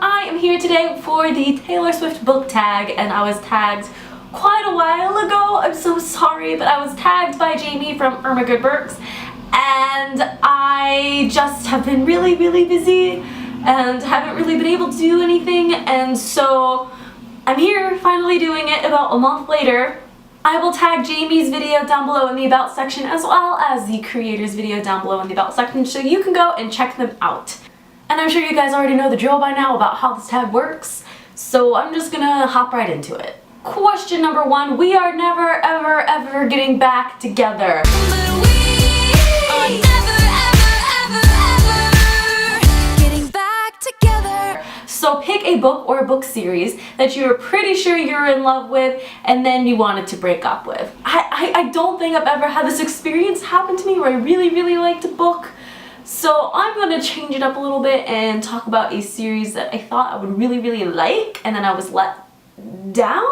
I am here today for the Taylor Swift book tag, and I was tagged quite a while ago. I'm so sorry, but I was tagged by Jamie from Irma Good Books, and I just have been really busy and haven't really been able to do anything, and so I'm here finally doing it about a month later. I will tag Jamie's video down below in the About section as well as the creator's video down below in the About section, so you can go and check them out. And I'm sure you guys already know the drill by now about how this tag works, so I'm just gonna hop right into it. Question number 1, we are never ever getting back together. So pick a book or a book series that you're pretty sure you're in love with and then you wanted to break up with. I don't think I've ever had this experience happen to me where I really liked a book. So I'm going to change it up a little bit and talk about a series that I thought I would really like and then I was let down.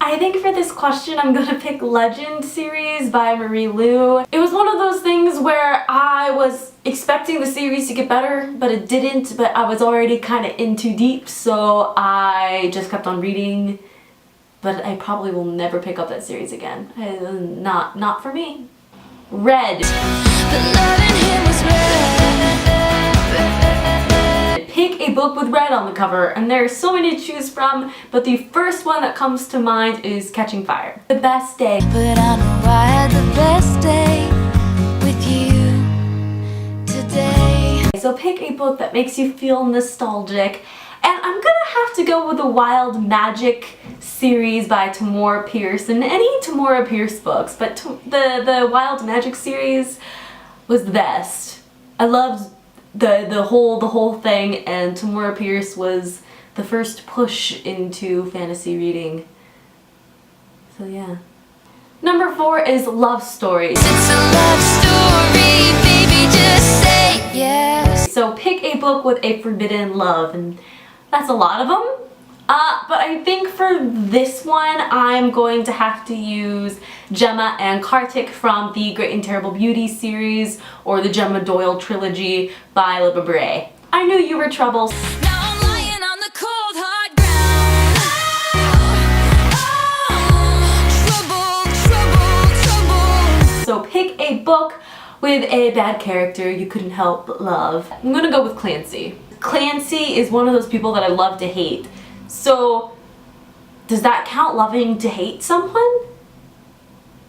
I think for this question I'm going to pick Legend series by Marie Lu. It was one of those things where I was expecting the series to get better, but it didn't, but I was already kind of in too deep, so I just kept on reading, but I probably will never pick up that series again. Not for me. Red. Pick a book with red on the cover, and there are so many to choose from, but the first one that comes to mind is Catching Fire. The Best Day. But I know I had the best day with you today. So pick a book that makes you feel nostalgic, and I'm gonna have to go with the Wild Magic series by Tamora Pierce, and any Tamora Pierce books, but the Wild Magic series was the best. I loved the whole thing, and Tamora Pierce was the first push into fantasy reading. So yeah. Number 4 is Love Stories. It's a love story, baby, just say yes. So pick a book with a forbidden love, and that's a lot of them. But I think for this one, I'm going to have to use Gemma and Kartik from the Great and Terrible Beauty series, or the Gemma Doyle trilogy by Libba Bray. I knew you were trouble. Now I'm lying on the cold, hard ground. Trouble. So pick a book with a bad character you couldn't help but love. I'm gonna go with Clancy. Clancy is one of those people that I love to hate. So, does that count loving to hate someone?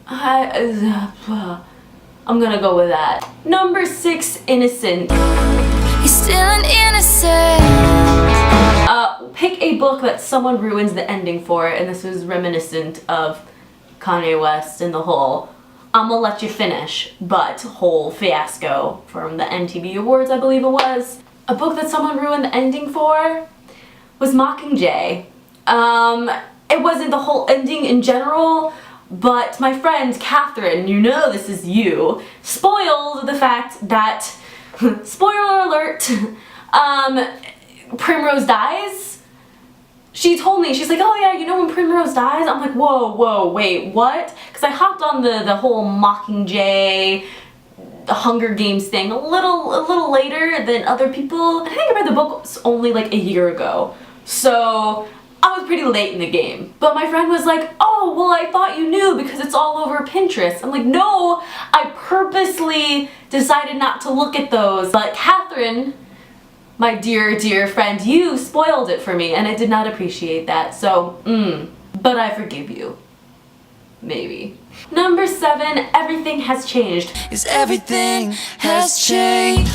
I'm gonna go with that. Number 6, Innocent. You're still an innocent. Pick a book that someone ruins the ending for, and this was reminiscent of Kanye West and the whole "I'ma let you finish" but whole fiasco from the MTV Awards, I believe it was. A book that someone ruined the ending for was Mockingjay. It wasn't the whole ending in general, but my friend Catherine, you know this is you, spoiled the fact that, spoiler alert, Primrose dies. She told me, she's like, oh yeah, you know when Primrose dies? I'm like, whoa, wait, what? Because I hopped on the whole Mockingjay, the Hunger Games thing a little later than other people. I think I read the book only like a year ago, so I was pretty late in the game. But my friend was like, oh, well, I thought you knew because it's all over Pinterest. I'm like, no, I purposely decided not to look at those. But Catherine, my dear friend, you spoiled it for me, and I did not appreciate that, so, but I forgive you. Maybe. Number 7, Everything Has Changed. 'Cause everything has changed.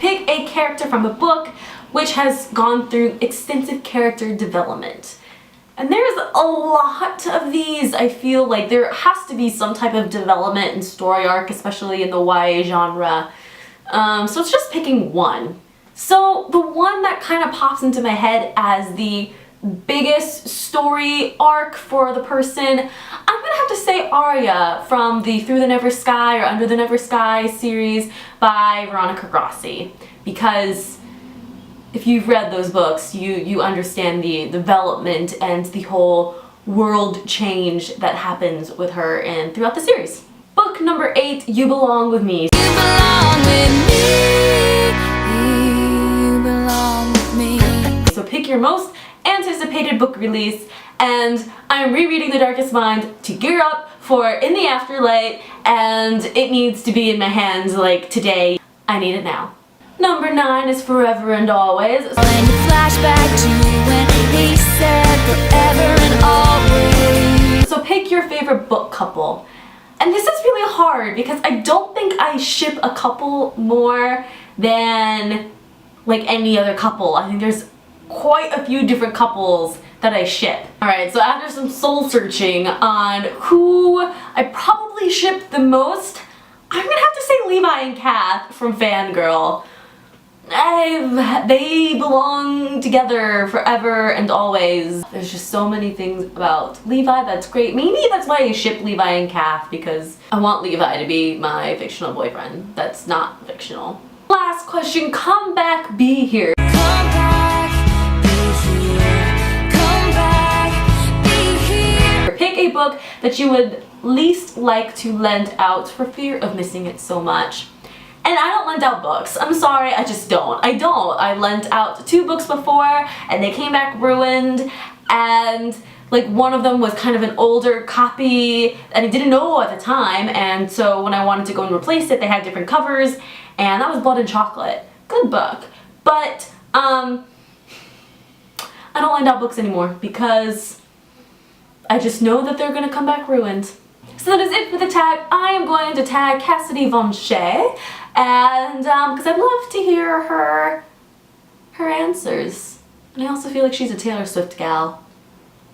Pick a character from a book which has gone through extensive character development. And there's a lot of these. I feel like there has to be some type of development and story arc, especially in the YA genre. So it's just picking one. So the one that kind of pops into my head as the biggest story arc for the person, I'm gonna have to say Arya from the Through the Never Sky or Under the Never Sky series by Veronica Grossi, because if you've read those books, you understand the development and the whole world change that happens with her and throughout the series. Book number 8, You Belong With Me. You belong with me. You belong with me. So pick pick your most anticipated book release, and I'm rereading The Darkest Mind to gear up for In the Afterlight, and it needs to be in my hands like today. I need it now. Number 9 is Forever and Always. Flashback to when he said forever and always. So pick your favorite book couple. And this is really hard because I don't think I ship a couple more than like any other couple. I think there's quite a few different couples that I ship. Alright, so after some soul searching on who I probably ship the most, I'm gonna have to say Levi and Kath from Fangirl. They belong together forever and always. There's just so many things about Levi that's great. Maybe that's why I ship Levi and Kath, because I want Levi to be my fictional boyfriend that's not fictional. Last question, come back, be here. Come back, be here. Come back, be here. Pick a book that you would least like to lend out for fear of missing it so much. And I don't lend out books. I'm sorry, I just don't. I lent out 2 books before and they came back ruined, and like one of them was kind of an older copy and I didn't know at the time, and so when I wanted to go and replace it, they had different covers, and that was Blood and Chocolate. Good book. But I don't lend out books anymore because I just know that they're gonna come back ruined. So that is it for the tag. I am going to tag Cassidy Von Shea, and because I'd love to hear her answers. And I also feel like she's a Taylor Swift gal.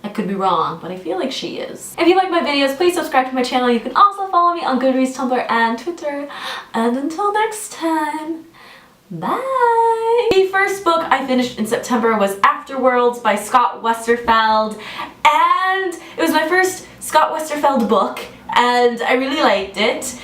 I could be wrong, but I feel like she is. If you like my videos, please subscribe to my channel. You can also follow me on Goodreads, Tumblr, and Twitter. And until next time, bye! The first book I finished in September was Afterworlds by Scott Westerfeld, and it was my first Scott Westerfeld book, and I really liked it.